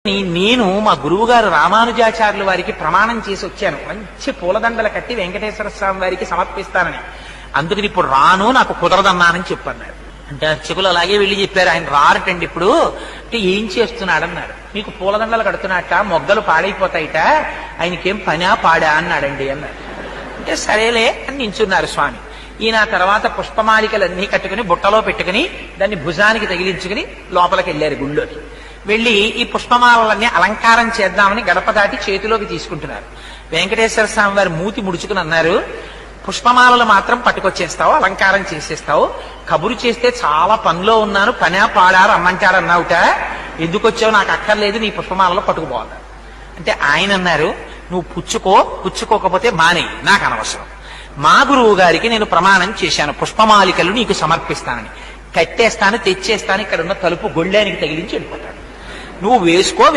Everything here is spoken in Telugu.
నేను మా గురువు గారు రామానుజాచార్యుల వారికి ప్రమాణం చేసి వచ్చాను, మంచి పూలదండలు కట్టి వెంకటేశ్వర స్వామి వారికి సమర్పిస్తానని. అందుకని ఇప్పుడు రాను, నాకు కుదరదన్నానని చెప్పన్నారు. అంటే అర్చకులు అలాగే వెళ్ళి చెప్పారు, ఆయన రారటండి ఇప్పుడు. అంటే ఏం చేస్తున్నాడన్నారు. మీకు పూలదండలు కడుతున్నట్ట, మొగ్గలు పాడైపోతాయిట, ఆయనకేం పనా పాడా అన్నాడండి అన్నారు. అంటే సరేలే అని నించున్నారు స్వామి. ఈయన తర్వాత పుష్పమాలికలన్నీ కట్టుకుని బుట్టలో పెట్టుకుని దాన్ని భుజానికి తగిలించుకుని లోపలికి వెళ్ళారు గుళ్ళోకి. వెళ్ళి ఈ పుష్పమాలన్నీ అలంకారం చేద్దామని గడప దాటి చేతిలోకి తీసుకుంటున్నారు. వెంకటేశ్వర స్వామి వారు మూతి ముడుచుకుని అన్నారు, పుష్పమాలలు మాత్రం పట్టుకొచ్చేస్తావు, అలంకారం చేసేస్తావు, కబురు చేస్తే చాలా పనిలో ఉన్నాను, పనా పాడారు అమ్మంటారన్నావుట, ఎందుకు వచ్చావు, నాకు అక్కర్లేదు, నీ పుష్పమాలలో పట్టుకుపోవాలి. అంటే ఆయన అన్నారు, నువ్వు పుచ్చుకోకపోతే మానే, నాకు అనవసరం. మా గురువు గారికి నేను ప్రమాణం చేశాను, పుష్పమాలికలు నీకు సమర్పిస్తానని. కట్టేస్తాను, తెచ్చేస్తాను, ఇక్కడ ఉన్న తలుపు గొళ్ళానికి తగిలించి వెళ్ళిపోతాడు, నువ్వు వేసుకో.